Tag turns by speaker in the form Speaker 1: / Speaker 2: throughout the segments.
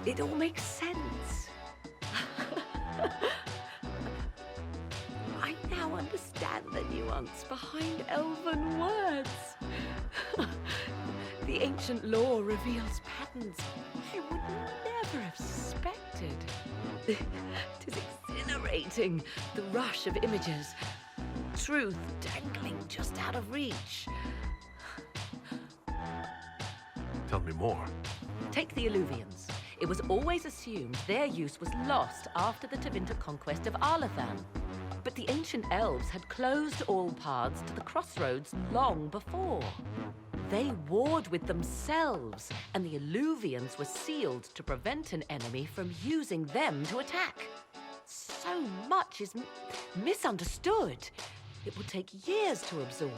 Speaker 1: It all makes sense. I now understand the nuance behind elven words. The ancient lore reveals patterns I would never have suspected. Tis exhilarating, the rush of images. Truth dangling just out of reach.
Speaker 2: Tell me more.
Speaker 1: Take the Illuvians. It was always assumed their use was lost after the Tevinter conquest of Arlathan. But the ancient elves had closed all paths to the crossroads long before. They warred with themselves, and the Illuvians were sealed to prevent an enemy from using them to attack. So much is misunderstood. It will take years to absorb,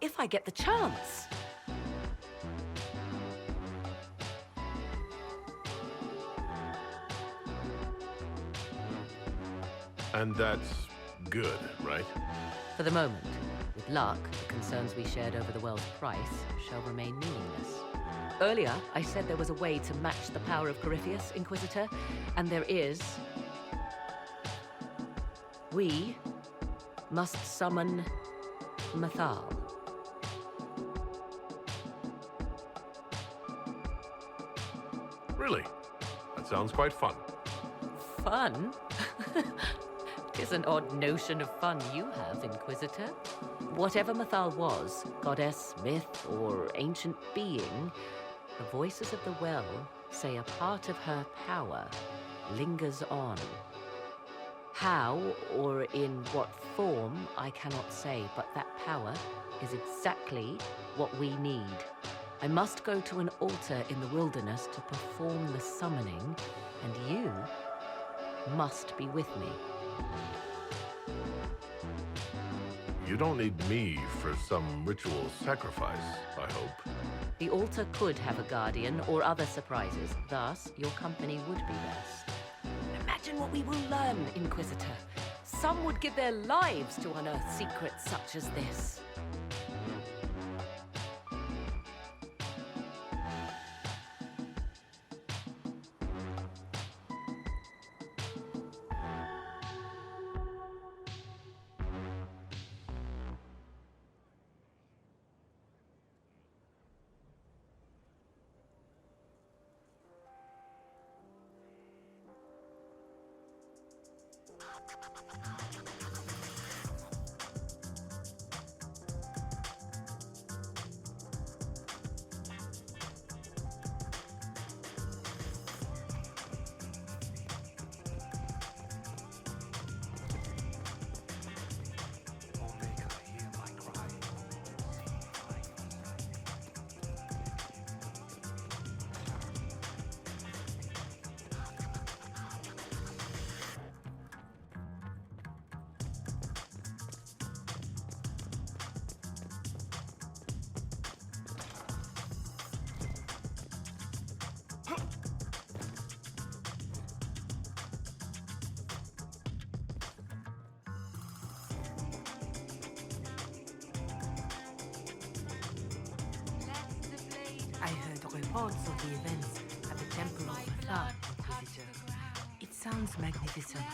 Speaker 1: if I get the chance.
Speaker 2: And that's good, right?
Speaker 1: For the moment. With luck, the concerns we shared over the well's price shall remain meaningless. Earlier, I said there was a way to match the power of Corypheus, Inquisitor, and there is. We must summon Mathal.
Speaker 2: Really? That sounds quite fun.
Speaker 1: Fun? 'Tis an odd notion of fun you have, Inquisitor. Whatever Mathal was, goddess, myth, or ancient being, the voices of the well say a part of her power lingers on. How, or in what form, I cannot say, but that power is exactly what we need. I must go to an altar in the wilderness to perform the summoning, and you must be with me.
Speaker 2: You don't need me for some ritual sacrifice, I hope.
Speaker 1: The altar could have a guardian or other surprises, thus your company would be best. Imagine what we will learn, Inquisitor. Some would give their lives to unearth secrets such as this.
Speaker 3: I heard reports of the events at the Temple of Mathal, Inquisitor. It sounds magnificent.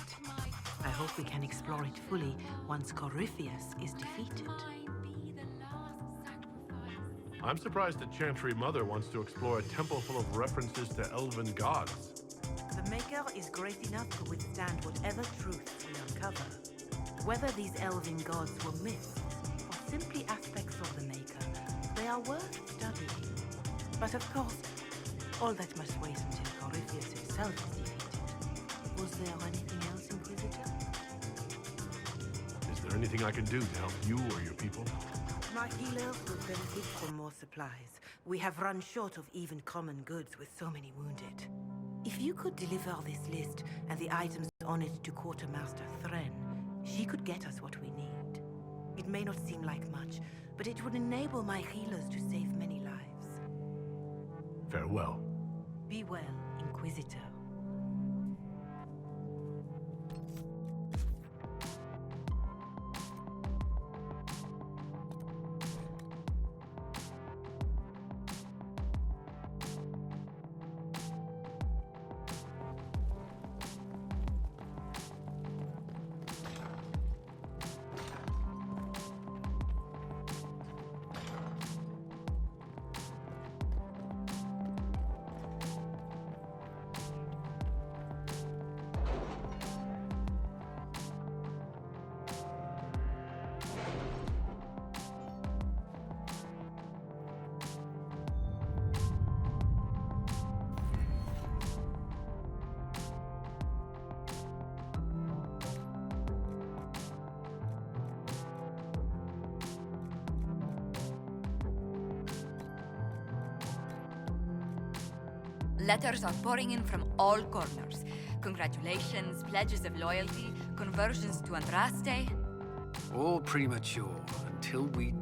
Speaker 3: I hope we can explore it fully once Corypheus is defeated.
Speaker 2: I'm surprised that Chantry Mother wants to explore a temple full of references to elven gods.
Speaker 3: The Maker is great enough to withstand whatever truths we uncover. Whether these elven gods were myths or simply aspects of the Maker, they are worth studying. But of course, all that must wait until Corypheus himself is defeated. Was there anything else, Inquisitor?
Speaker 2: Is there anything I can do to help you or your people?
Speaker 3: My healers will benefit from more supplies. We have run short of even common goods with so many wounded. If you could deliver this list and the items on it to Quartermaster Thren, she could get us what we need. It may not seem like much, but it would enable my healers to save many lives.
Speaker 2: Farewell.
Speaker 3: Be well, Inquisitor.
Speaker 4: Letters are pouring in from all corners. Congratulations, pledges of loyalty, conversions to Andraste.
Speaker 5: All premature until we...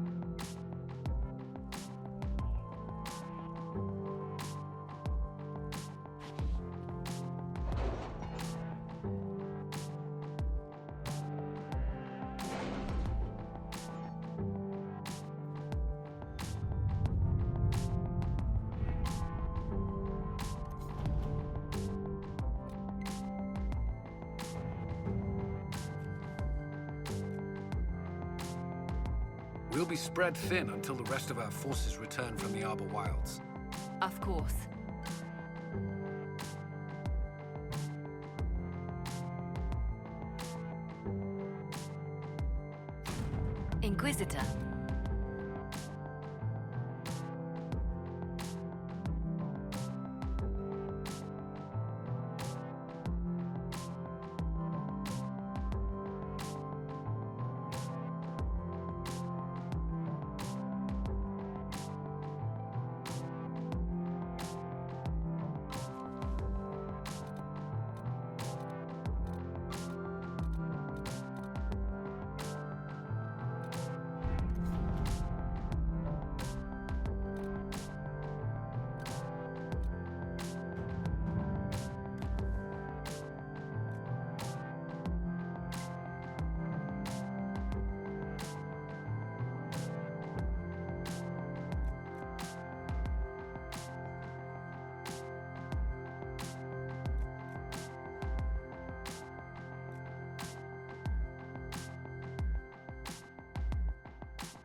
Speaker 5: We'll be spread thin until the rest of our forces return from the Arbor Wilds.
Speaker 4: Of course. Inquisitor.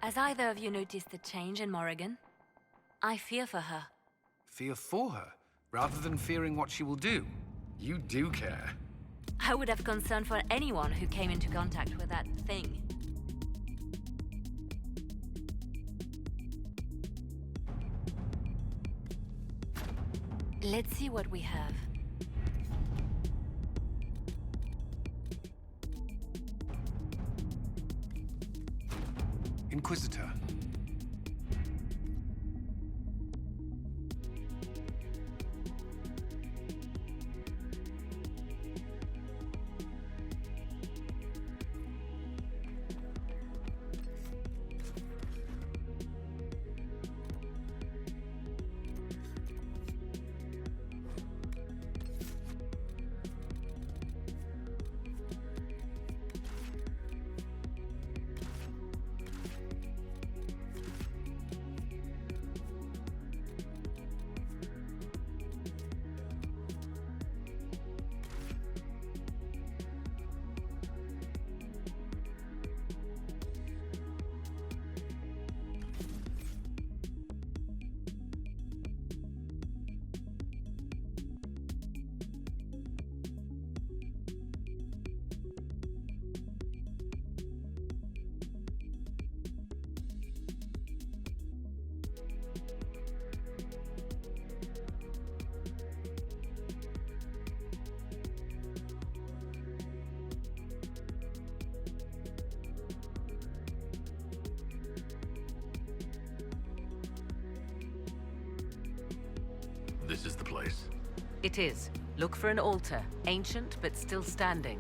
Speaker 4: Has either of you noticed the change in Morrigan? I fear for her.
Speaker 5: Fear for her, rather than fearing what she will do. You do care.
Speaker 4: I would have concern for anyone who came into contact with that thing. Let's see what we have.
Speaker 5: Inquisitor.
Speaker 2: This is the place.
Speaker 1: It is. Look for an altar, ancient but still standing.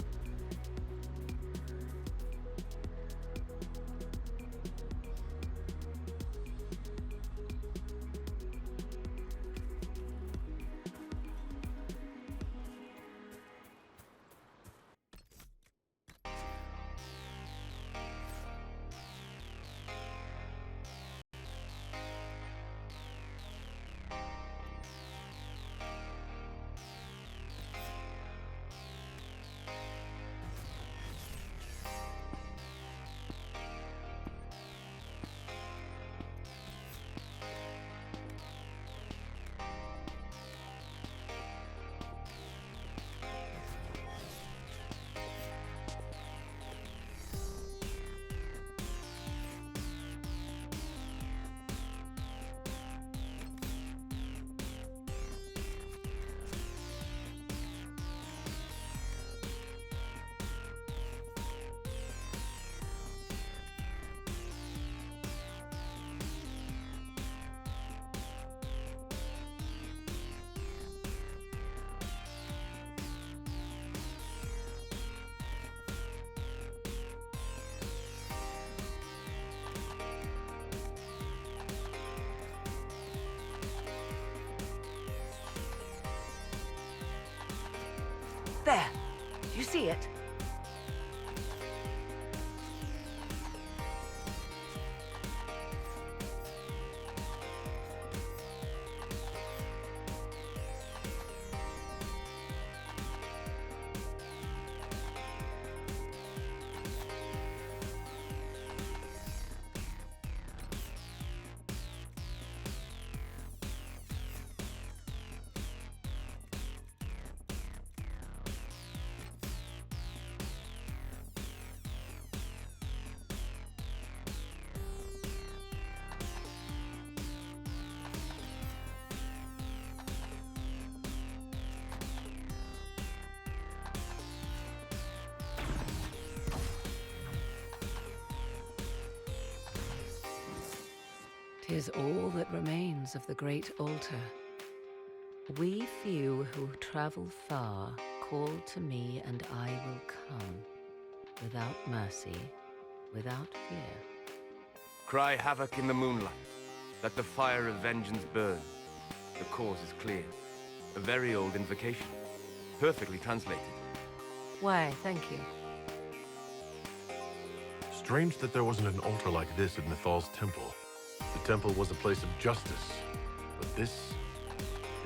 Speaker 1: There! You see it? Tis all that remains of the great altar. We few who travel far call to me, and I will come, without mercy, without fear.
Speaker 6: Cry havoc in the moonlight. Let the fire of vengeance burn. The cause is clear. A very old invocation. Perfectly translated.
Speaker 1: Why, thank you.
Speaker 2: Strange that there wasn't an altar like this at Mythal's temple. The temple was a place of justice, but this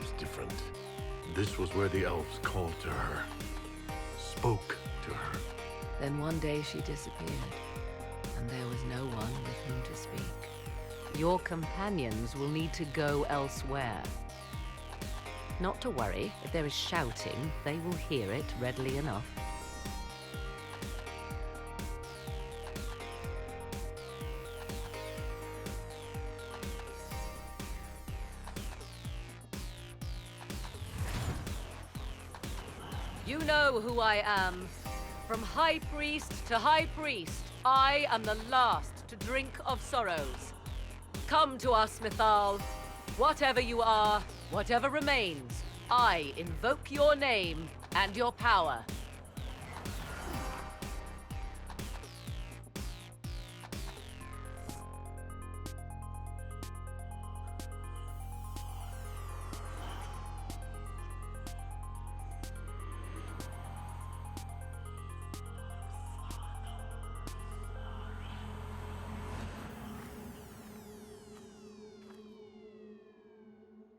Speaker 2: is different. This was where the elves called to her, spoke to her.
Speaker 1: Then one day she disappeared, and there was no one with whom to speak. Your companions will need to go elsewhere. Not to worry, if there is shouting, they will hear it readily enough. You know who I am. From High Priest to High Priest, I am the last to drink of sorrows. Come to us, Mythal. Whatever you are, whatever remains, I invoke your name and your power.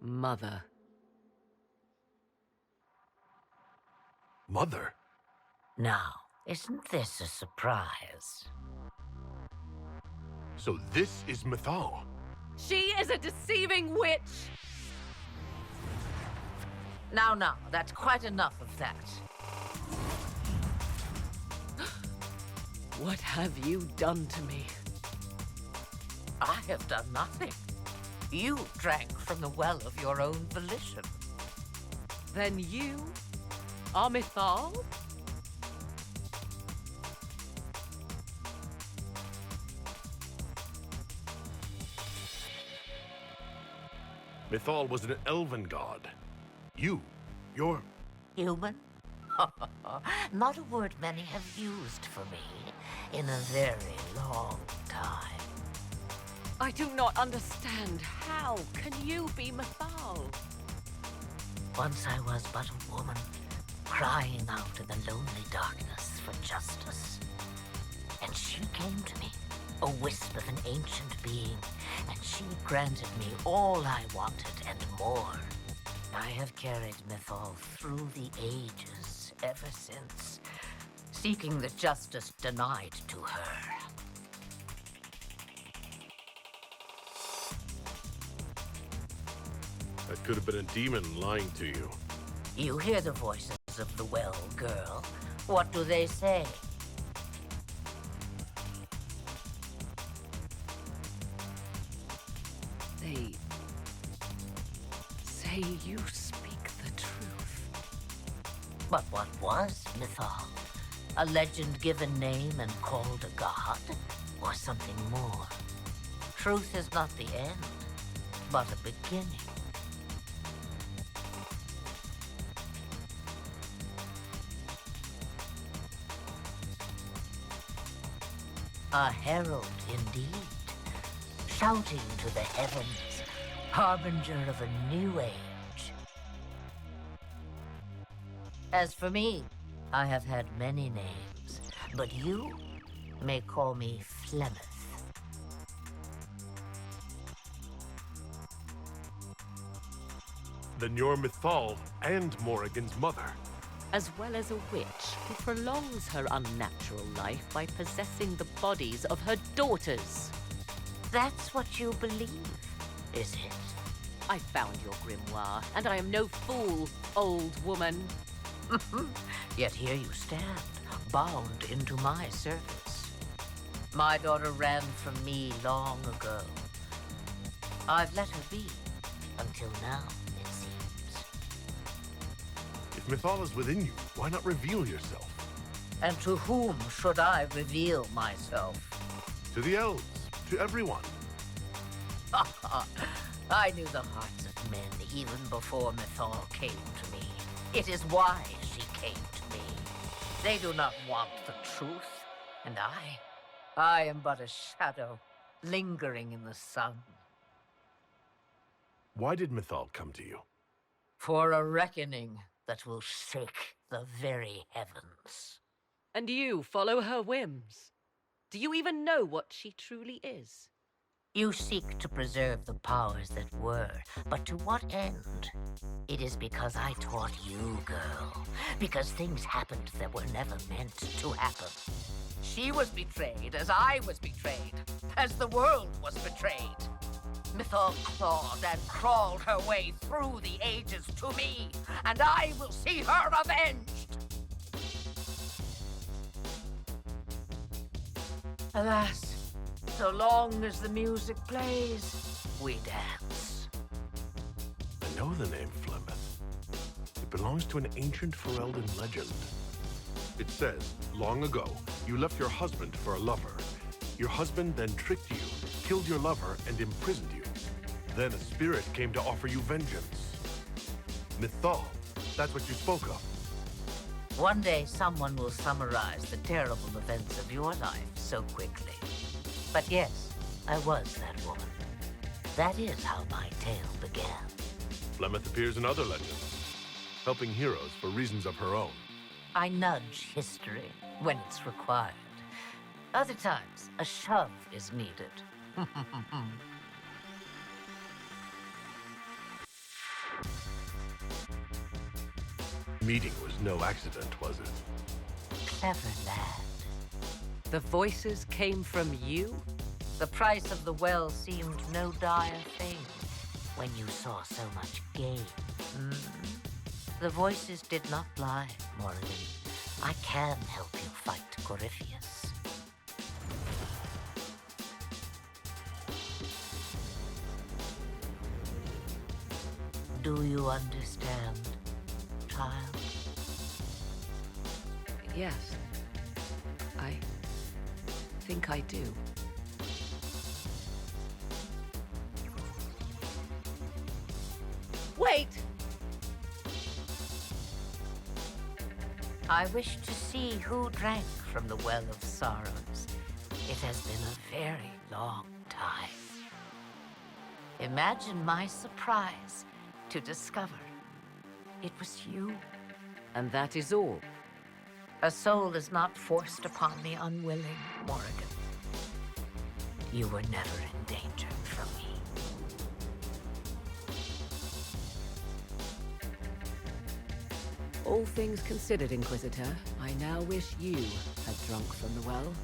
Speaker 1: Mother.
Speaker 2: Mother?
Speaker 7: Now, isn't this a surprise?
Speaker 2: So this is Mythal.
Speaker 1: She is a deceiving witch!
Speaker 7: Now, that's quite enough of that.
Speaker 1: What have you done to me?
Speaker 7: I have done nothing. You drank from the well of your own volition.
Speaker 1: Then you are Mythal?
Speaker 2: Mythal was an elven god. You're...
Speaker 7: Human? Not a word many have used for me in a very long time.
Speaker 1: I do not understand. How can you be Mythal?
Speaker 7: Once I was but a woman, crying out in the lonely darkness for justice. And she came to me, a wisp of an ancient being, and she granted me all I wanted and more. I have carried Mythal through the ages ever since, seeking the justice denied to her.
Speaker 2: That could have been a demon lying to you.
Speaker 7: You hear the voices of the well, girl. What do they say?
Speaker 1: They say you speak the truth.
Speaker 7: But what was Mythal? A legend given name and called a god? Or something more? Truth is not the end, but a beginning. A herald indeed, shouting to the heavens, harbinger of a new age. As for me, I have had many names, but you may call me Flemeth.
Speaker 2: Then you're Mythal and Morrigan's mother.
Speaker 1: As well as a witch who prolongs her unnatural life by possessing the bodies of her daughters.
Speaker 7: That's what you believe, is it?
Speaker 1: I found your grimoire, and I am no fool, old woman.
Speaker 7: Yet here you stand, bound into my service. My daughter ran from me long ago. I've let her be, until now, it seems.
Speaker 2: If Mythal is within you, why not reveal yourself?
Speaker 7: And to whom should I reveal myself?
Speaker 2: To the elves, to everyone.
Speaker 7: I knew the hearts of men even before Mythal came to me. It is why she came to me. They do not want the truth, and I am but a shadow, lingering in the sun.
Speaker 2: Why did Mythal come to you?
Speaker 7: For a reckoning that will shake the very heavens.
Speaker 1: And you follow her whims. Do you even know what she truly is?
Speaker 7: You seek to preserve the powers that were, but to what end? It is because I taught you, girl. Because things happened that were never meant to happen. She was betrayed as I was betrayed, as the world was betrayed. Mythal clawed and crawled her way through the ages to me, and I will see her avenged! Alas, so long as the music plays, we dance.
Speaker 2: I know the name Flemeth. It belongs to an ancient Ferelden legend. It says, long ago, you left your husband for a lover. Your husband then tricked you, killed your lover, and imprisoned you. Then a spirit came to offer you vengeance. Mythal, that's what you spoke of.
Speaker 7: One day, someone will summarize the terrible events of your life so quickly. But yes, I was that woman. That is how my tale began.
Speaker 2: Flemeth appears in other legends, helping heroes for reasons of her own.
Speaker 7: I nudge history when it's required. Other times, a shove is needed.
Speaker 2: Meeting was no accident, was it?
Speaker 7: Clever lad.
Speaker 1: The voices came from you?
Speaker 7: The price of the well seemed no dire thing when you saw so much gain. The voices did not lie, Morrigan. I can help you fight Corypheus. Do you understand, child?
Speaker 1: Yes. I think I do. Wait!
Speaker 7: I wish to see who drank from the Well of Sorrows. It has been a very long time. Imagine my surprise to discover it was you.
Speaker 1: And that is all.
Speaker 7: A soul is not forced upon the unwilling, Morrigan. You were never in danger from me.
Speaker 1: All things considered, Inquisitor, I now wish you had drunk from the well.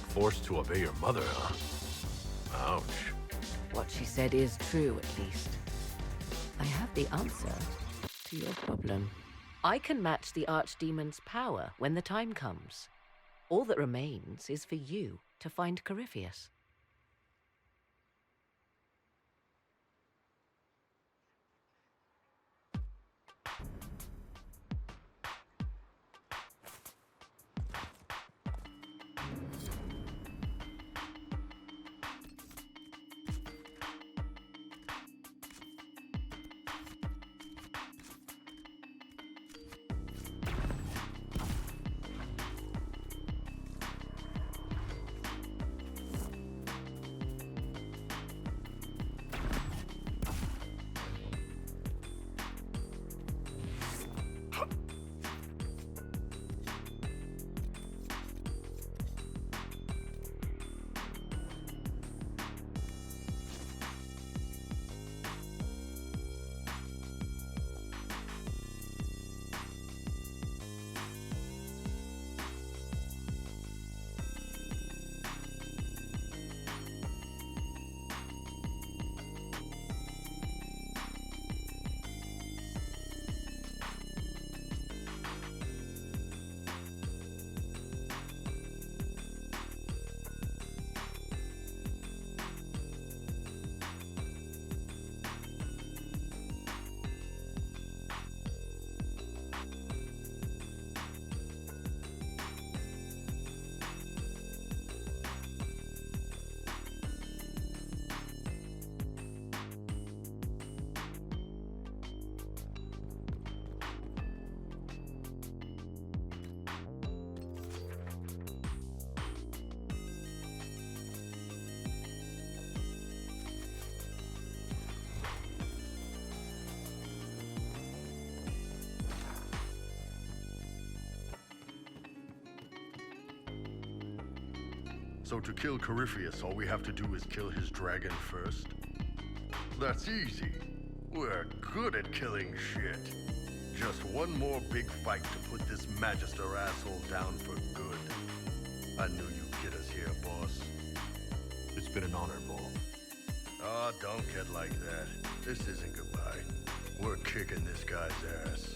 Speaker 2: Forced to obey your mother, huh? Ouch.
Speaker 1: What she said is true, at least. I have the answer to your problem. I can match the Archdemon's power when the time comes. All that remains is for you to find Corypheus.
Speaker 8: So to kill Corypheus, all we have to do is kill his dragon first? That's easy. We're good at killing shit. Just one more big fight to put this Magister asshole down for good. I knew you'd get us here, boss.
Speaker 2: It's been an honor, Bull.
Speaker 8: Ah, don't get like that. This isn't goodbye. We're kicking this guy's ass.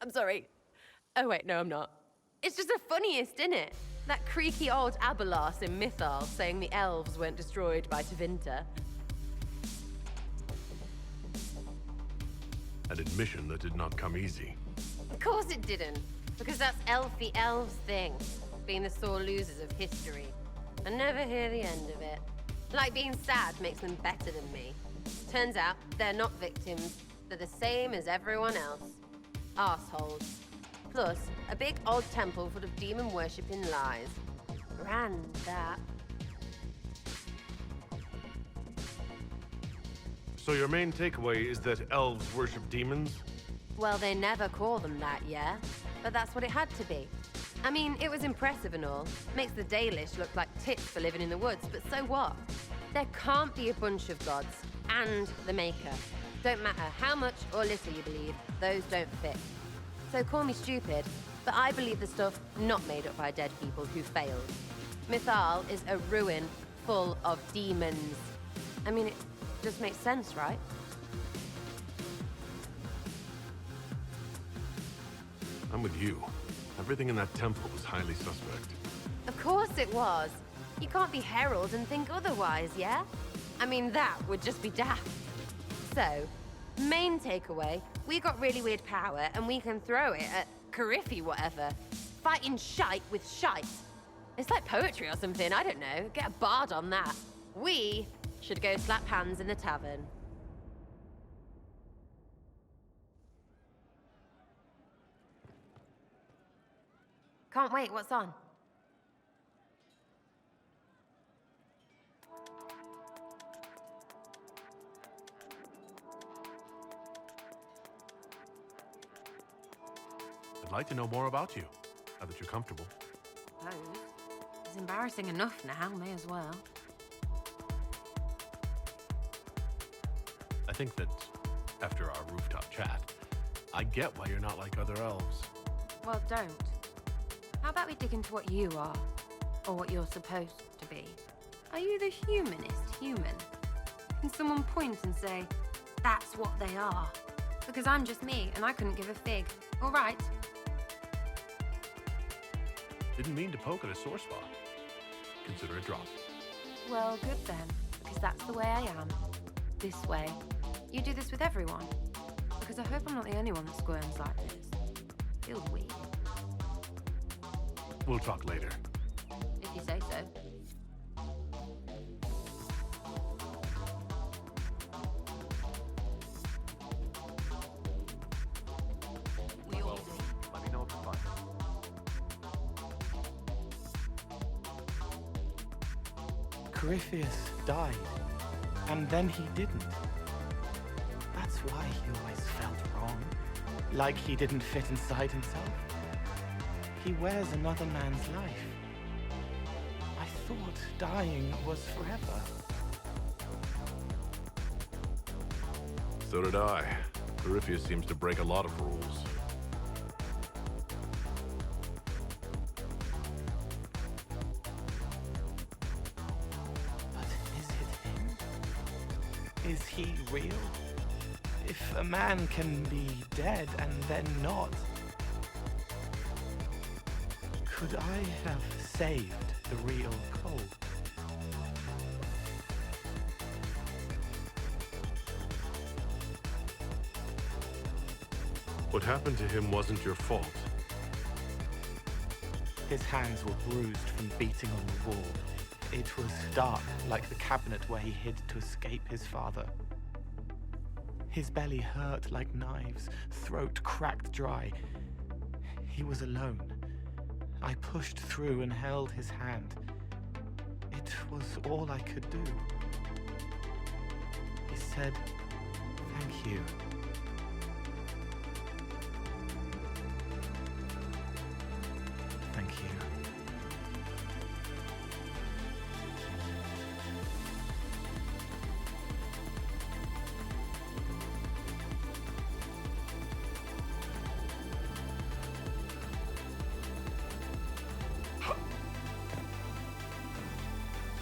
Speaker 9: I'm sorry. Oh wait, no, I'm not. It's just the funniest, isn't it? That creaky old Abelas in Mythal saying the elves weren't destroyed by Tevinter.
Speaker 2: An admission that did not come easy.
Speaker 9: Of course it didn't, because that's elfy elves thing, being the sore losers of history. I never hear the end of it. Like being sad makes them better than me. Turns out they're not victims. They're the same as everyone else. Arseholes. Plus, a big old temple full of demon-worshipping lies. Grand, that.
Speaker 2: So your main takeaway is that elves worship demons?
Speaker 9: Well, they never call them that, yeah? But that's what it had to be. I mean, it was impressive and all. Makes the Dalish look like tits for living in the woods, but so what? There can't be a bunch of gods, and the Maker. Don't matter how much or little you believe, those don't fit. So call me stupid, but I believe the stuff not made up by dead people who failed. Mythal is a ruin full of demons. I mean, it just makes sense, right?
Speaker 2: I'm with you. Everything in that temple was highly suspect.
Speaker 9: Of course it was. You can't be Herald and think otherwise, yeah? I mean, that would just be daft. So, main takeaway, we got really weird power and we can throw it at Corypheus whatever. Fighting shite with shite. It's like poetry or something, I don't know. Get a bard on that. We should go slap hands in the tavern. Can't wait, what's on?
Speaker 2: I'd like to know more about you, now that you're comfortable.
Speaker 9: Oh, it's embarrassing enough now, may as well.
Speaker 2: I think that, after our rooftop chat, I get why you're not like other elves.
Speaker 9: Well, don't. How about we dig into what you are? Or what you're supposed to be? Are you the humanist human? Can someone point and say, that's what they are? Because I'm just me, and I couldn't give a fig. All right?
Speaker 2: Didn't mean to poke at a sore spot. Consider it dropped.
Speaker 9: Well, good then. Because that's the way I am. This way. You do this with everyone. Because I hope I'm not the only one that squirms like this. Feels weird.
Speaker 2: We'll talk later.
Speaker 9: If you say so.
Speaker 6: Well, let me know if you find it.
Speaker 10: Corypheus died, and then he didn't. That's why he always felt wrong, like he didn't fit inside himself. He wears another man's life. I thought dying was forever.
Speaker 2: So did I. Corypheus seems to break a lot of rules.
Speaker 10: But is it him? Is he real? If a man can be dead and then not, could I have saved the real Cole?
Speaker 2: What happened to him wasn't your fault.
Speaker 10: His hands were bruised from beating on the wall. It was dark, like the cabinet where he hid to escape his father. His belly hurt like knives, throat cracked dry. He was alone. I pushed through and held his hand. It was all I could do. He said, "Thank you." Thank you.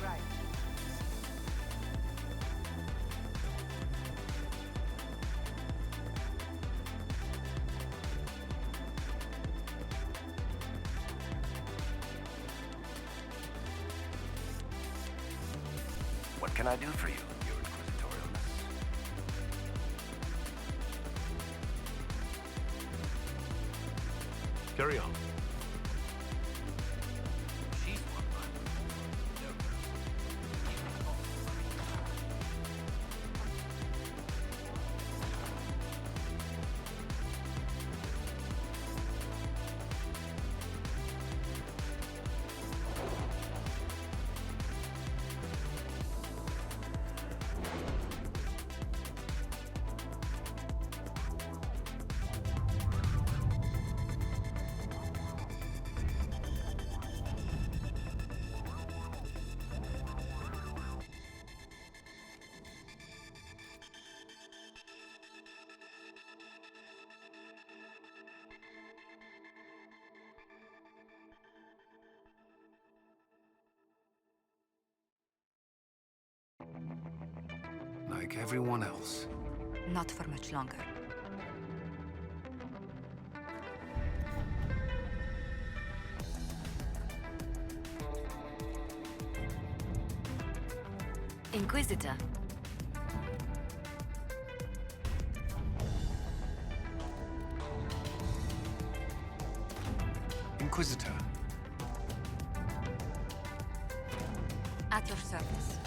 Speaker 3: Right.
Speaker 11: What can I do for you, Your Inquisitorialness?
Speaker 2: Carry on.
Speaker 11: She's one of mine.
Speaker 5: Like everyone else.
Speaker 4: Not for much longer. Inquisitor.
Speaker 5: Inquisitor.
Speaker 4: At your service.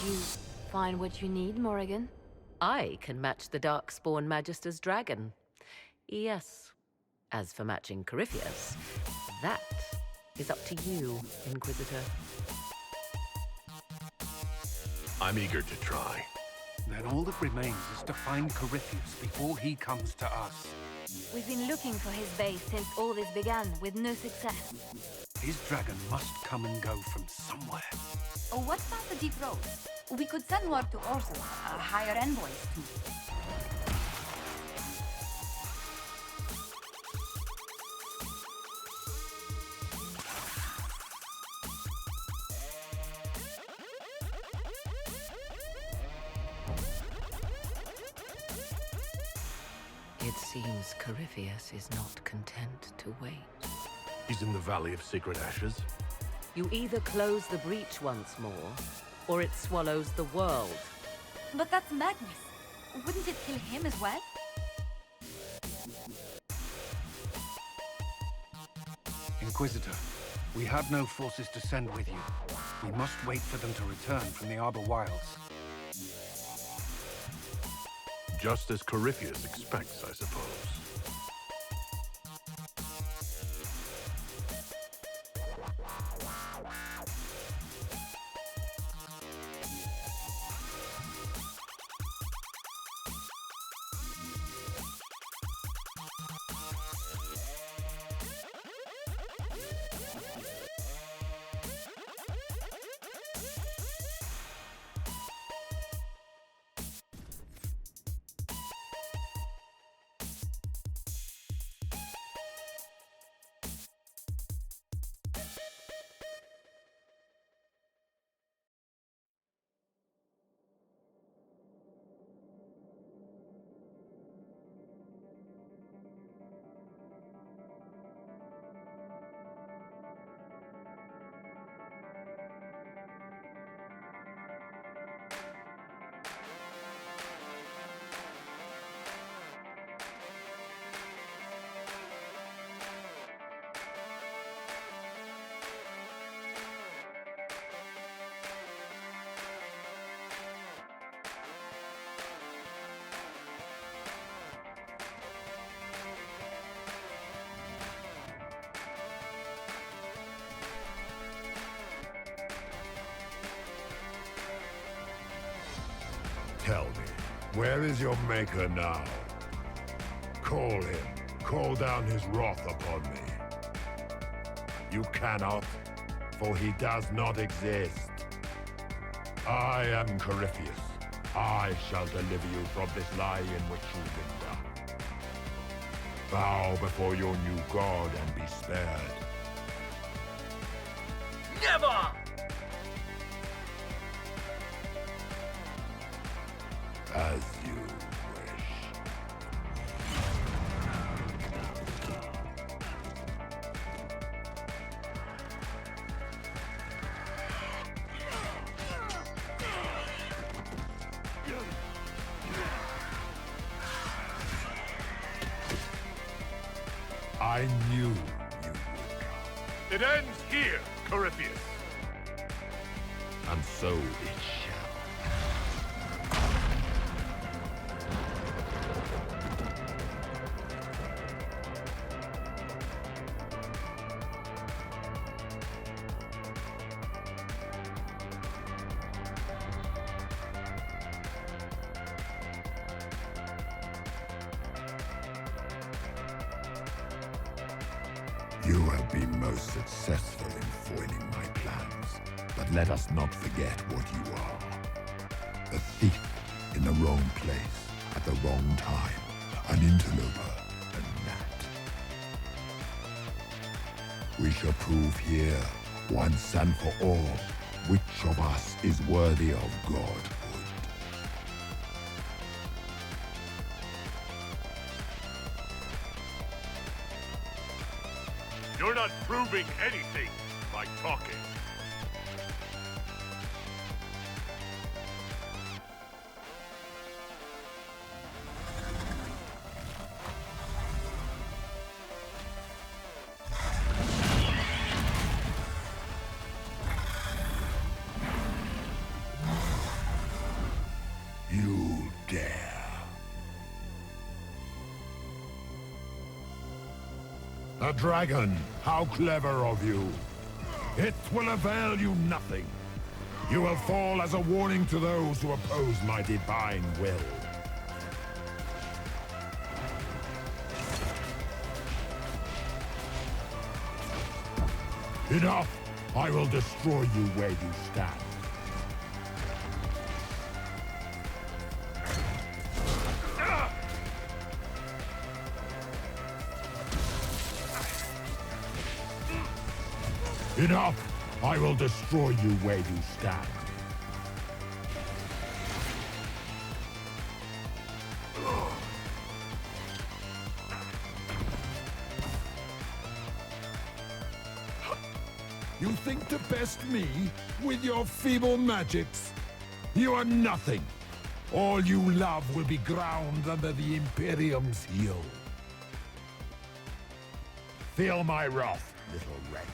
Speaker 12: Did you find what you need, Morrigan?
Speaker 1: I can match the Darkspawn Magister's dragon. Yes. As for matching Corypheus, that is up to you, Inquisitor.
Speaker 2: I'm eager to try.
Speaker 5: Then all that remains is to find Corypheus before he comes to us.
Speaker 12: We've been looking for his base since all this began, with no success.
Speaker 5: His dragon must come and go from somewhere.
Speaker 4: Oh, what about the deep roads? We could send word to Orson, hire envoys too.
Speaker 1: It seems Corypheus is not content to wait.
Speaker 2: He's in the Valley of Sacred Ashes.
Speaker 1: You either close the breach once more, or it swallows the world.
Speaker 4: But that's madness. Wouldn't it kill him as well?
Speaker 5: Inquisitor, we have no forces to send with you. We must wait for them to return from the Arbor Wilds.
Speaker 2: Just as Corypheus expects, I suppose.
Speaker 13: Tell me, where is your maker now? Call him. Call down his wrath upon me. You cannot, for he does not exist. I am Corypheus. I shall deliver you from this lie in which you linger. Bow before your new god and be spared.
Speaker 11: Never!
Speaker 13: As you wish. I knew you would come.
Speaker 2: It ends here, Corypheus.
Speaker 13: And so it shall. You have been most successful in foiling my plans, but let us not forget what you are. A thief in the wrong place, at the wrong time, an interloper, a gnat. We shall prove here, once and for all, which of us is worthy of godhood.
Speaker 2: You're not proving anything by talking.
Speaker 13: A dragon! How clever of you! It will avail you nothing. You will fall as a warning to those who oppose my divine will. Enough! I will destroy you where you stand. Enough! I will destroy you where you stand. You think to best me with your feeble magics? You are nothing. All you love will be ground under the Imperium's heel. Feel my wrath, little wretch.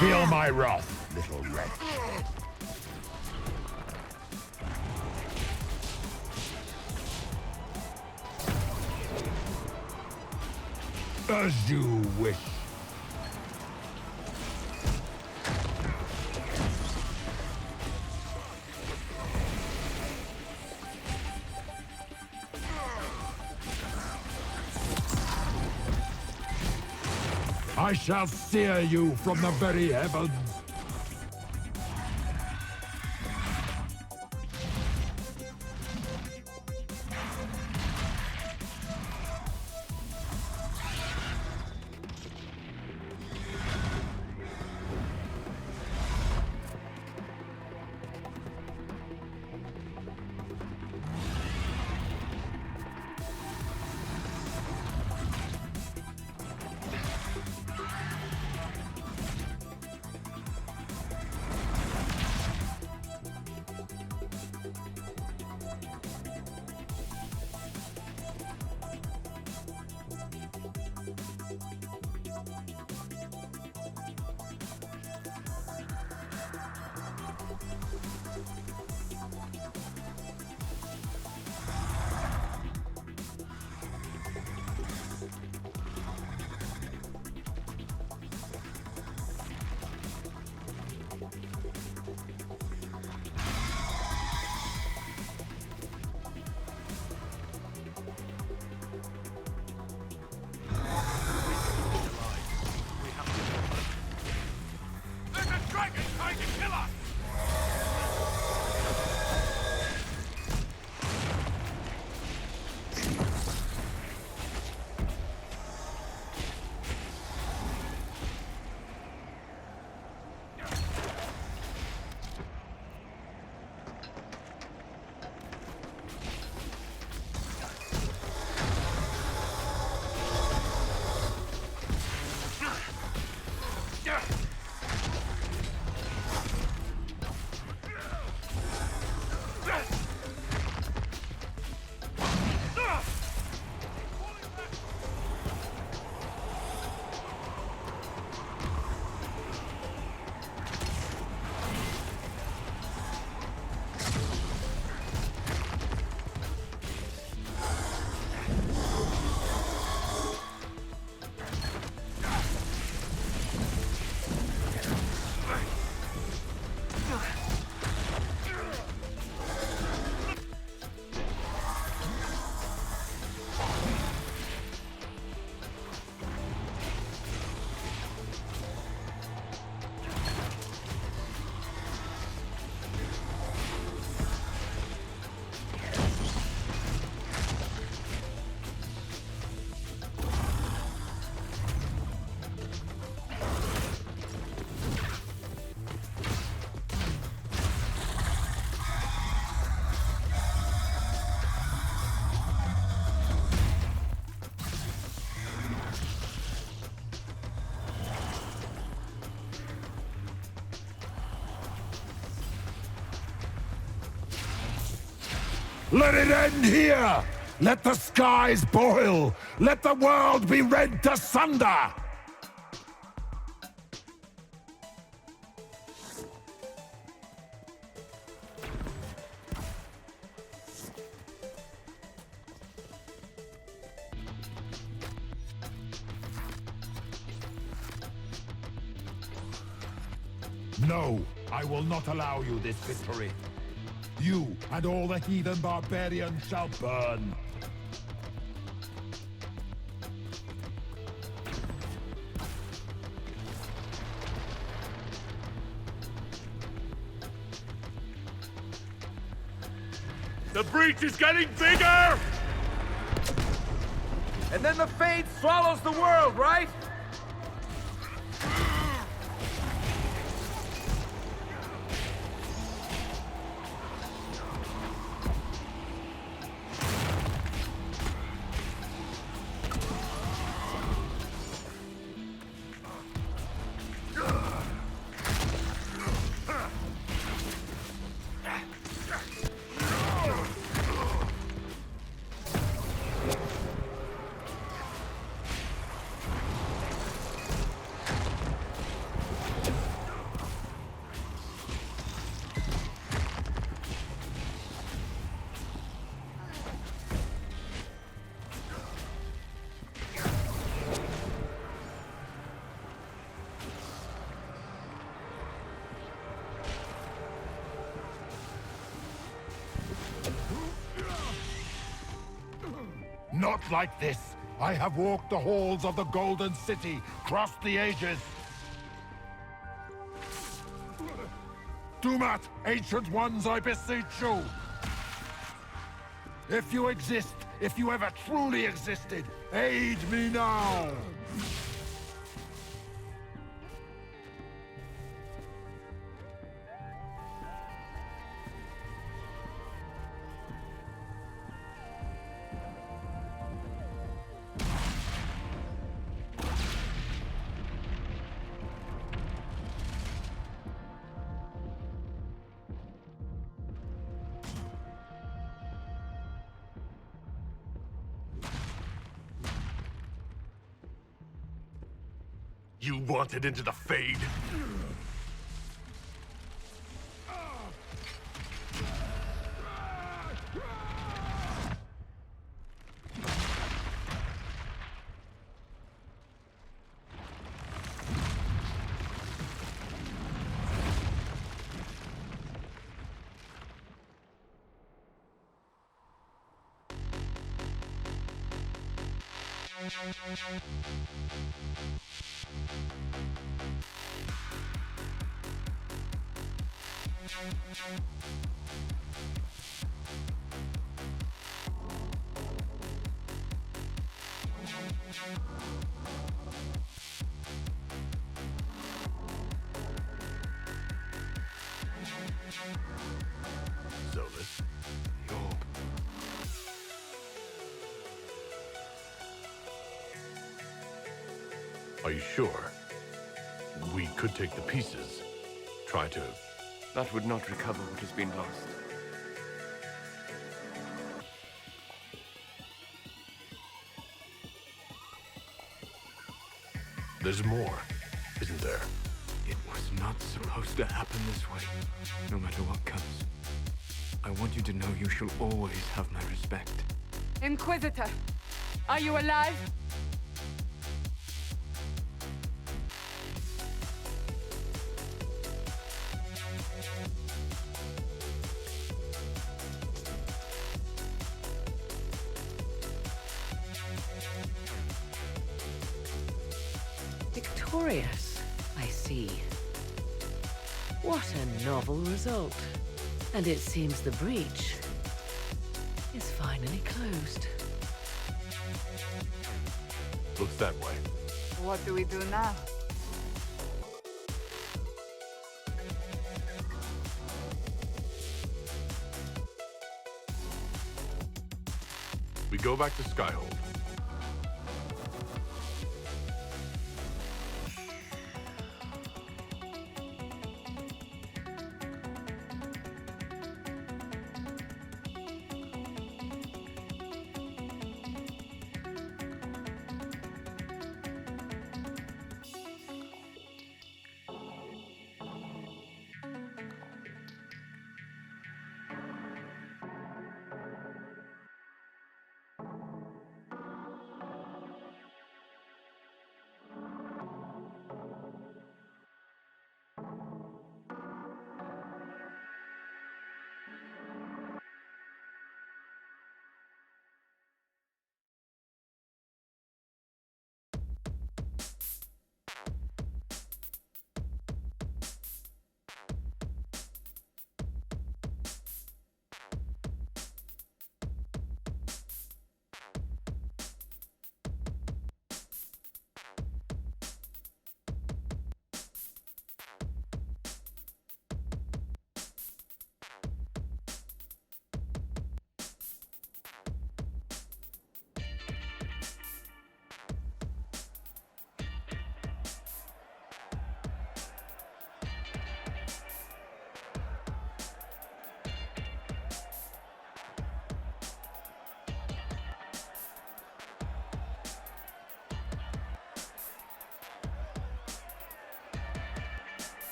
Speaker 13: Feel my wrath, little wretch. As you wish. I shall sear you from the very heavens. Let it end here! Let the skies boil! Let the world be rent asunder! No, I will not allow you this victory. You and all the heathen barbarians shall burn.
Speaker 6: The breach is getting bigger! And then the fate swallows the world, right?
Speaker 13: Not like this. I have walked the halls of the Golden City, crossed the ages. Dumat, Ancient Ones, I beseech you! If you exist, if you ever truly existed, aid me now!
Speaker 2: You wanted into the Fade? Zolas, are you sure? We could take the pieces. Try to...
Speaker 6: That would not recover what has been lost.
Speaker 2: There's more, isn't there?
Speaker 11: It was not supposed to happen this way, no matter what comes. I want you to know you shall always have my respect.
Speaker 14: Inquisitor, are you alive?
Speaker 1: Victorious, I see. What a novel result. And it seems the breach is finally closed.
Speaker 2: Looks that way.
Speaker 14: What do we do now?
Speaker 2: We go back to Skyhold.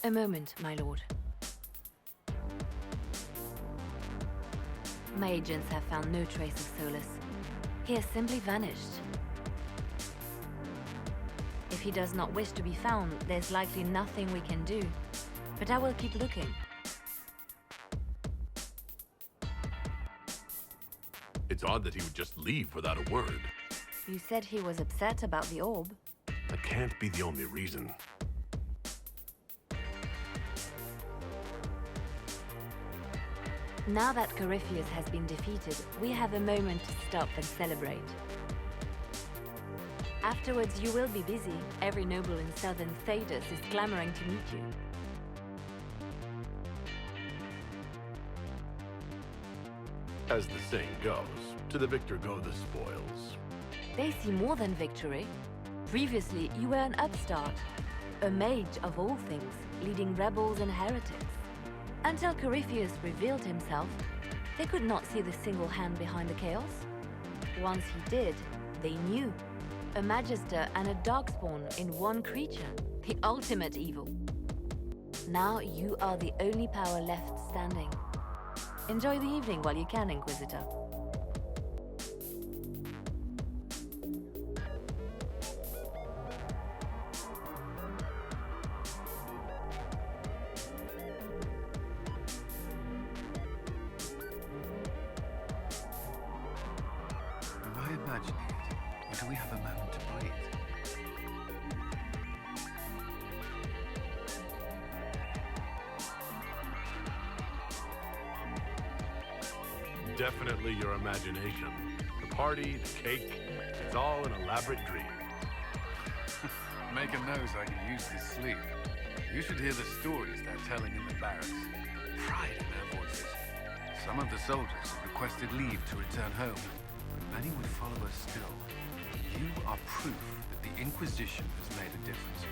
Speaker 12: A moment, my lord. My agents have found no trace of Solus. He has simply vanished. If he does not wish to be found, there's likely nothing we can do. But I will keep looking.
Speaker 2: It's odd that he would just leave without a word.
Speaker 12: You said he was upset about the orb.
Speaker 2: That can't be the only reason.
Speaker 12: Now that Corypheus has been defeated, we have a moment to stop and celebrate. Afterwards, you will be busy. Every noble in southern Thedas is clamoring to meet you.
Speaker 2: As the saying goes, to the victor go the spoils.
Speaker 12: They see more than victory. Previously, you were an upstart, a mage of all things, leading rebels and heretics. Until Corypheus revealed himself, they could not see the single hand behind the chaos. Once he did, they knew. A magister and a darkspawn in one creature, the ultimate evil. Now you are the only power left standing. Enjoy the evening while you can, Inquisitor.
Speaker 5: Am I imagining it? Or do we have a moment to breathe?
Speaker 2: Definitely your imagination. The party, the cake, it's all an elaborate dream.
Speaker 5: Maker knows I can use this sleep. You should hear the stories they're telling in the barracks. Pride in their voices. Some of the soldiers have requested leave to return home, but many would follow us still. You are proof that the Inquisition has made a difference,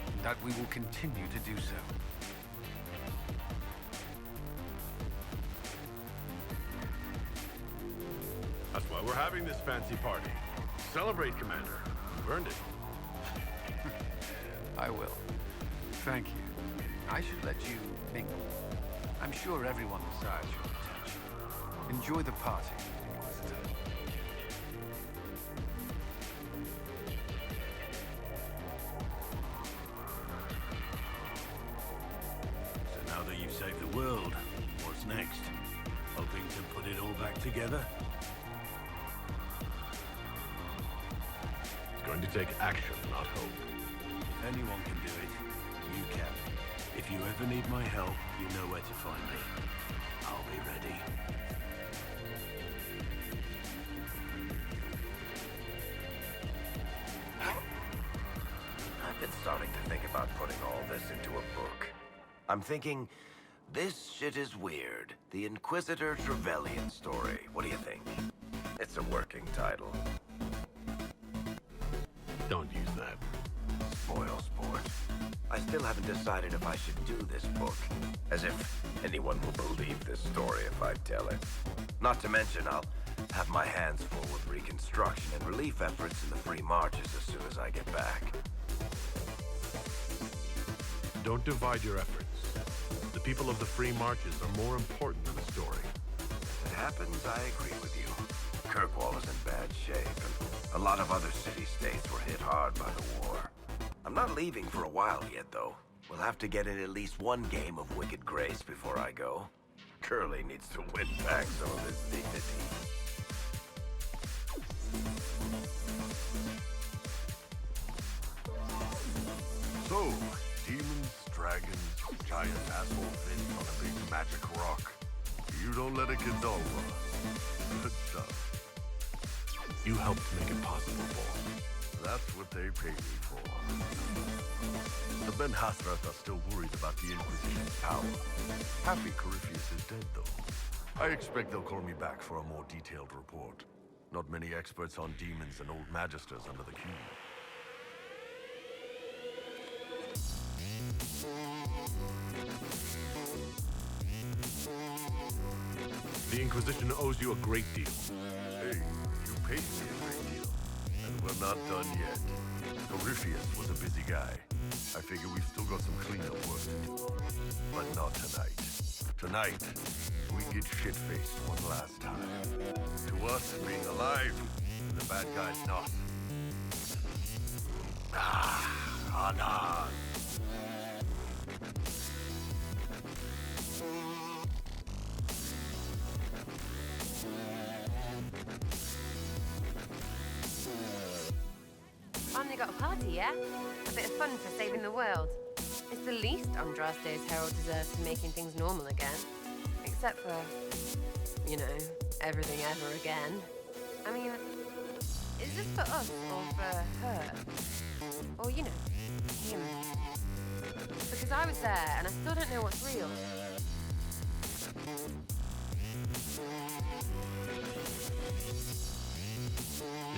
Speaker 5: and that we will continue to do so.
Speaker 2: That's why we're having this fancy party. Celebrate, Commander. You've earned it.
Speaker 5: I will. Thank you. I should let you mingle. I'm sure everyone desires your attention. Enjoy the party, Inquisitor.
Speaker 15: So now that you've saved the world, what's next? Hoping to put it all back together?
Speaker 2: It's going to take action, not hope.
Speaker 15: If anyone can do it, you can. If you ever need my help, you know where to find me. I'll be ready.
Speaker 16: I've been starting to think about putting all this into a book. I'm thinking, this shit is weird. The Inquisitor Trevelyan story. What do you think? It's a working title.
Speaker 2: Don't use that.
Speaker 16: Spoil sport. I still haven't decided if I should do this book. As if anyone will believe this story if I tell it. Not to mention, I'll have my hands full with reconstruction and relief efforts in the free marches as soon as I get back.
Speaker 2: Don't divide your efforts. The people of the free marches are more important than the story.
Speaker 16: If it happens, I agree with you. Kirkwall is in bad shape, and a lot of other city-states were hit hard by the war. I'm not leaving for a while yet, though. We'll have to get in at least one game of Wicked Grace before I go. Curly needs to win back some of his dignity.
Speaker 8: So, demons, dragons, giant asshole fins on a big magic rock. You don't let it get dull, brother. Good stuff.
Speaker 2: You helped make it possible, Paul.
Speaker 8: That's what they pay me for. The Ben Hathrath are still worried about the Inquisition's power. Happy Corypheus is dead, though. I expect they'll call me back for a more detailed report. Not many experts on demons and old magisters under the cube.
Speaker 2: The Inquisition owes you a great deal.
Speaker 8: Hey, you paid me a great deal. And we're not done yet. Corypheus was a busy guy. I figure we've still got some cleanup work to do. But not tonight. Tonight, we get shit-faced one last time. To us, being alive, the bad guy's not. Anan.
Speaker 9: Finally got a party, yeah? A bit of fun for saving the world. It's the least Andraste's herald deserves for making things normal again. Except for, you know, everything ever again. I mean, is this for us or for her? Or, you know, him? Because I was there and I still don't know what's real.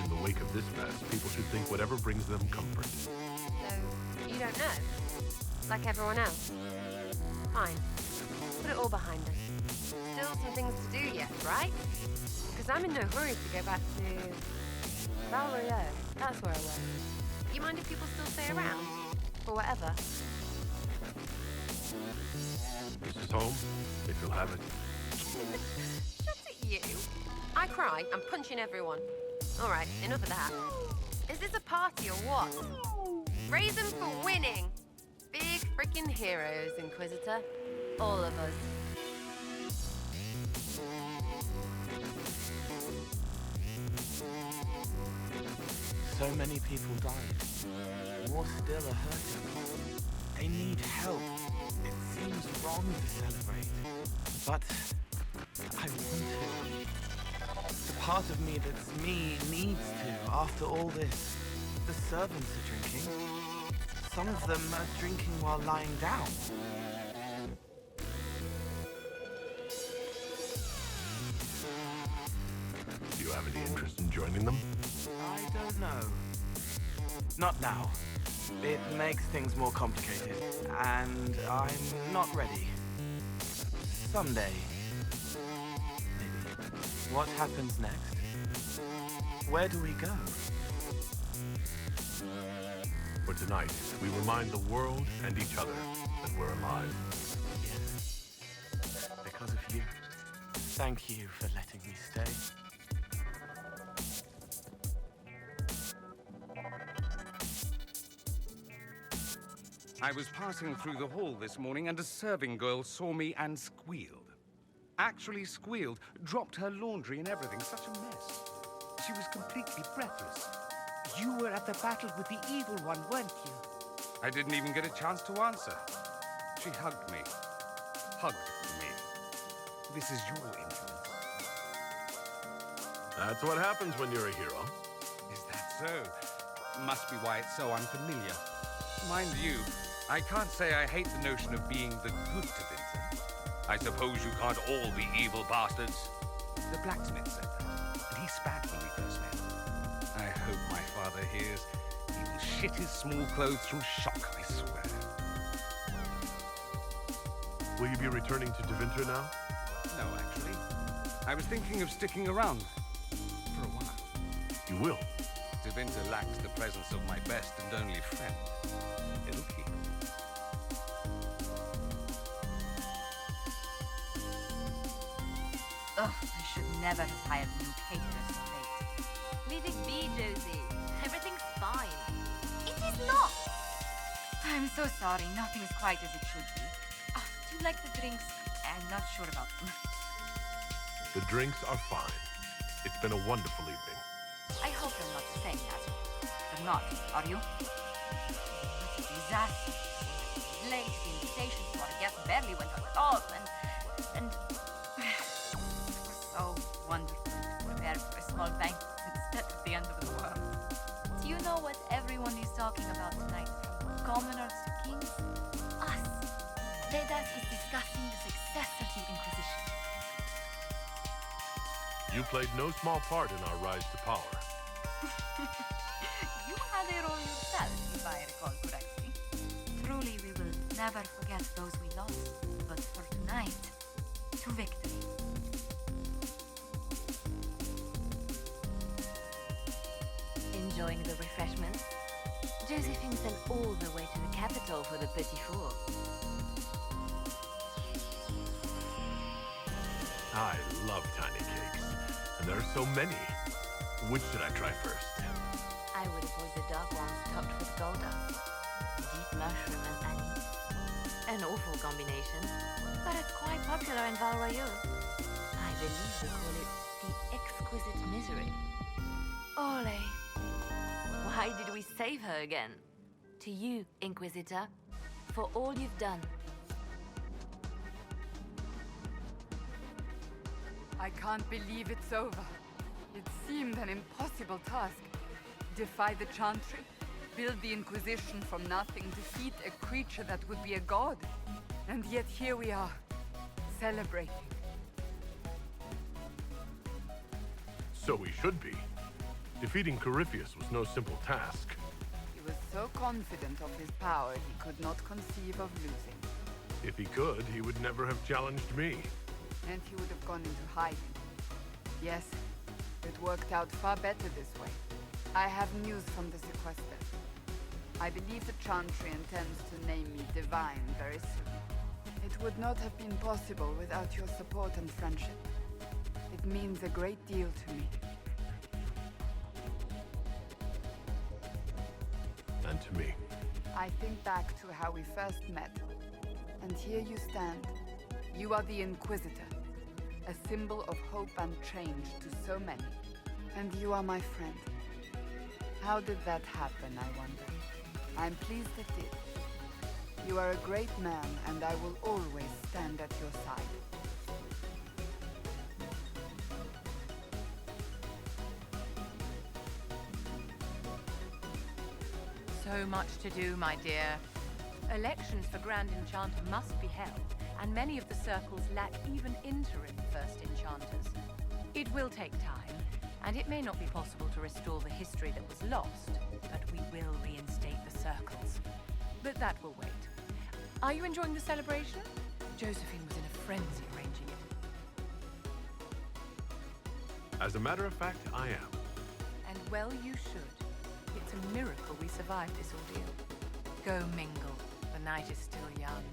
Speaker 2: In the wake of this mess, people should think whatever brings them comfort.
Speaker 9: So, you don't know? Like everyone else? Fine. Put it all behind us. Still some things to do yet, right? Because I'm in no hurry to go back to... Valrio. That's where I was. You mind if people still stay around? For whatever?
Speaker 2: This is home, if you'll have it.
Speaker 9: Shut it, you. I cry, I'm punching everyone. Alright, enough of that. Is this a party or what? Raise them for winning! Big freaking heroes, Inquisitor. All of us.
Speaker 10: So many people died. More still are hurting. They need help. It seems wrong to celebrate. But I want to. The part of me that's me needs to, after all this. The servants are drinking. Some of them are drinking while lying down.
Speaker 2: Do you have any interest in joining them?
Speaker 10: I don't know. Not now. It makes things more complicated, and I'm not ready. Someday. Maybe. What happens next? Where do we go?
Speaker 2: For tonight, we remind the world and each other that we're alive.
Speaker 10: Yes. Because of you. Thank you for letting me stay.
Speaker 5: I was passing through the hall this morning and a serving girl saw me and squealed. Actually squealed, dropped her laundry and everything, such a mess. She was completely breathless. You were at the battle with the evil one, weren't you? I didn't even get a chance to answer. She hugged me. Hugged me. This is your influence.
Speaker 2: That's what happens when you're a hero.
Speaker 5: Is that so? Must be why it's so unfamiliar. Mind you, I can't say I hate the notion of being the good Tevinter. I suppose you can't all be evil bastards. The blacksmith said that, and he spat when we first met. I hope my father hears. He will shit his small clothes from shock, I swear.
Speaker 2: Will you be returning to Tevinter now?
Speaker 5: No, actually. I was thinking of sticking around for a while.
Speaker 2: You will?
Speaker 5: Tevinter lacks the presence of my best and only friend. It'll keep.
Speaker 4: Ugh, I should never have hired new caterers so late.
Speaker 12: Leave it be, Josie. Everything's fine.
Speaker 4: It is not! I'm so sorry, nothing's quite as it should be. Oh, do you like the drinks? I'm not sure about them.
Speaker 2: The drinks are fine. It's been a wonderful evening.
Speaker 4: I hope you're not saying that. You're not, are you? What a disaster. Late, the invitations to our guests barely went on at all, and it was so wonderful to prepare for a small banquet instead of the end of the world.
Speaker 12: Do you know what everyone is talking about tonight? From commoners to kings? Us. Vedas is discussing the success of the Inquisition.
Speaker 2: You played no small part in our rise to power.
Speaker 4: You had a role yourself, if I recall correctly. Truly, we will never forget those we lost. But for tonight, to victory.
Speaker 12: Enjoying the refreshments? Josephine sent all the way to the capital for the petit four.
Speaker 2: I love tiny cakes, and there are so many. Which should I try first?
Speaker 12: I would avoid the dark ones topped with gold dust, deep mushroom and anise. An awful combination, but it's quite popular in Val Royeaux. I believe we call it the exquisite misery. Ole. Why did we save her again? To you, Inquisitor, for all you've done.
Speaker 14: I can't believe it's over. It seemed an impossible task. Defy the Chantry, build the Inquisition from nothing, defeat a creature that would be a god. And yet here we are, celebrating.
Speaker 2: So we should be. Defeating Corypheus was no simple task.
Speaker 14: He was so confident of his power, he could not conceive of losing.
Speaker 2: If he could, he would never have challenged me.
Speaker 14: And he would have gone into hiding. Yes, it worked out far better this way. I have news from the sequester. I believe the Chantry intends to name me Divine very soon. It would not have been possible without your support and friendship. It means a great deal to me.
Speaker 2: And to me.
Speaker 14: I think back to how we first met. And here you stand. You are the Inquisitor, a symbol of hope and change to so many. And you are my friend. How did that happen, I wonder? I'm pleased it did. You are a great man, and I will always stand at your side.
Speaker 3: So much to do, my dear. Elections for Grand Enchanter must be held, and many of the circles lack even interim First Enchanters. It will take time, and it may not be possible to restore the history that was lost, but we will reinstate the circles. But that will wait. Are you enjoying the celebration? Josephine was in a frenzy arranging it.
Speaker 2: As a matter of fact, I am.
Speaker 3: And well you should. It's a miracle we survived this ordeal. Go mingle. The night is still young.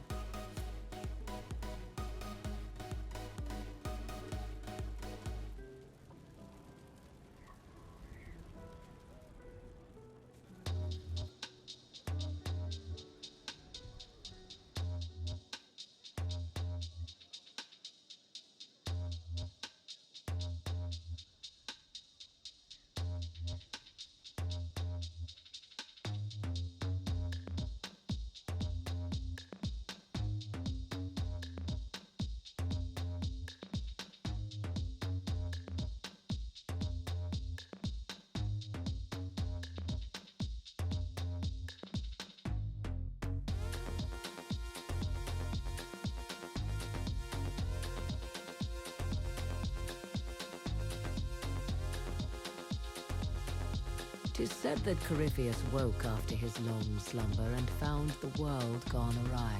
Speaker 1: It is said that Corypheus woke after his long slumber and found the world gone awry.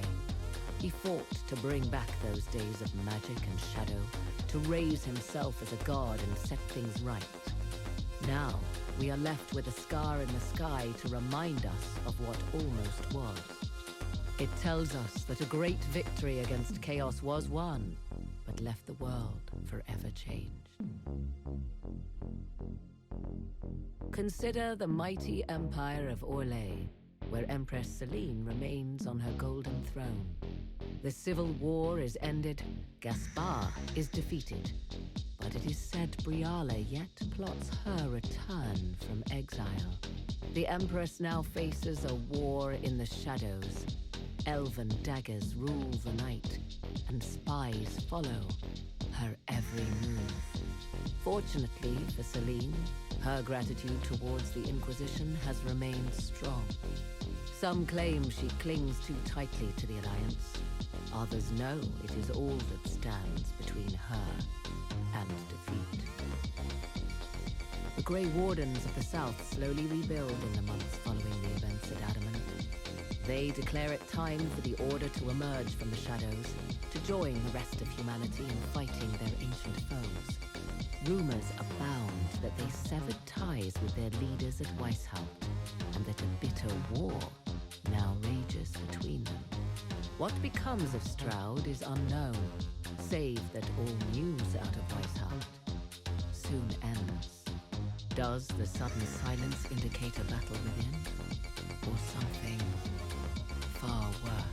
Speaker 1: He fought to bring back those days of magic and shadow, to raise himself as a god and set things right. Now, we are left with a scar in the sky to remind us of what almost was. It tells us that a great victory against chaos was won, but left the world forever changed. Consider the mighty empire of Orlais, where Empress Celine remains on her golden throne. The civil war is ended, Gaspard is defeated, but it is said Briale yet plots her return from exile. The Empress now faces a war in the shadows. Elven daggers rule the night, and spies follow her every move. Fortunately for Celine, her gratitude towards the Inquisition has remained strong. Some claim she clings too tightly to the Alliance. Others know it is all that stands between her and defeat. The Grey Wardens of the South slowly rebuild in the months following the events at Adamant. They declare it time for the Order to emerge from the shadows, to join the rest of humanity in fighting their ancient foes. rumors abound that they severed ties with their leaders at Weishaupt, and that a bitter war now rages between them. What becomes of Stroud is unknown, save that all news out of Weishaupt soon ends. Does the sudden silence indicate a battle within, or something far worse?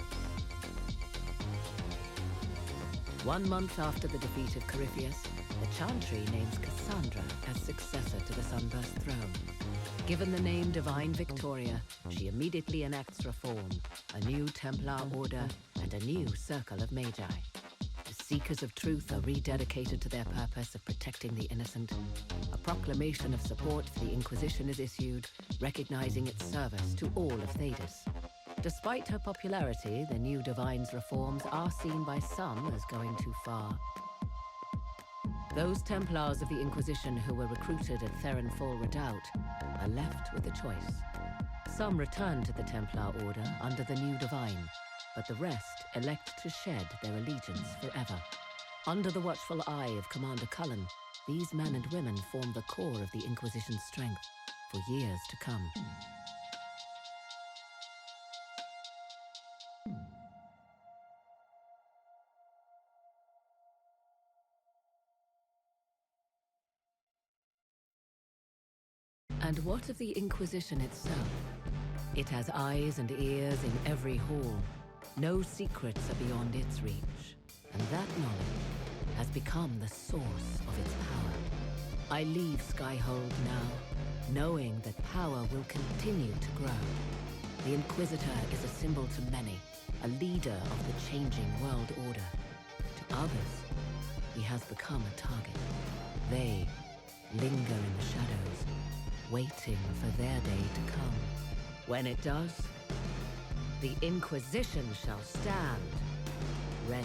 Speaker 1: 1 month after the defeat of Corypheus, the Chantry names Cassandra as successor to the Sunburst throne. Given the name Divine Victoria, she immediately enacts reform, a new Templar order, and a new circle of Magi. The Seekers of Truth are rededicated to their purpose of protecting the innocent. A proclamation of support for the Inquisition is issued, recognizing its service to all of Thedas. Despite her popularity, the new Divine's reforms are seen by some as going too far. Those Templars of the Inquisition who were recruited at Therenfall Redoubt are left with a choice. Some return to the Templar Order under the new Divine, but the rest elect to shed their allegiance forever. Under the watchful eye of Commander Cullen, these men and women form the core of the Inquisition's strength for years to come. And what of the Inquisition itself? It has eyes and ears in every hall. No secrets are beyond its reach. And that knowledge has become the source of its power. I leave Skyhold now, knowing that power will continue to grow. The Inquisitor is a symbol to many, a leader of the changing world order. To others, he has become a target. They linger in the shadows, waiting for their day to come. When it does, the Inquisition shall stand ready.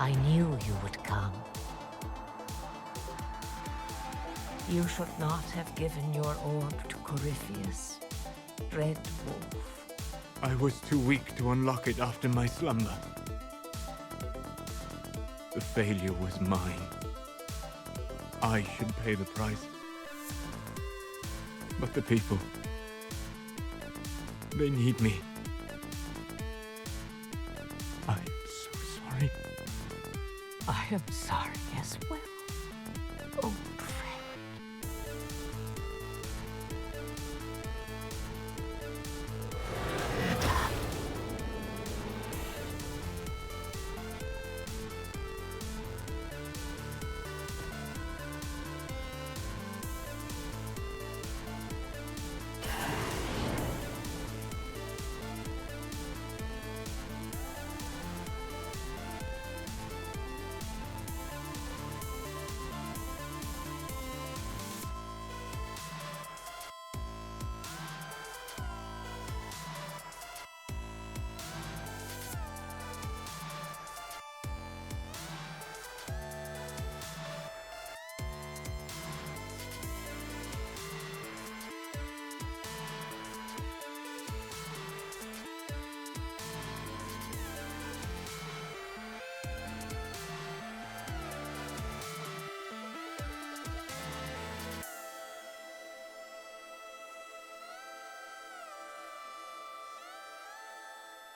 Speaker 7: I knew you would come. You should not have given your orb to Corypheus, Red Wolf.
Speaker 11: I was too weak to unlock it after my slumber. The failure was mine. I should pay the price. But the people, they need me. I am so sorry.
Speaker 7: I am sorry as well. Oh,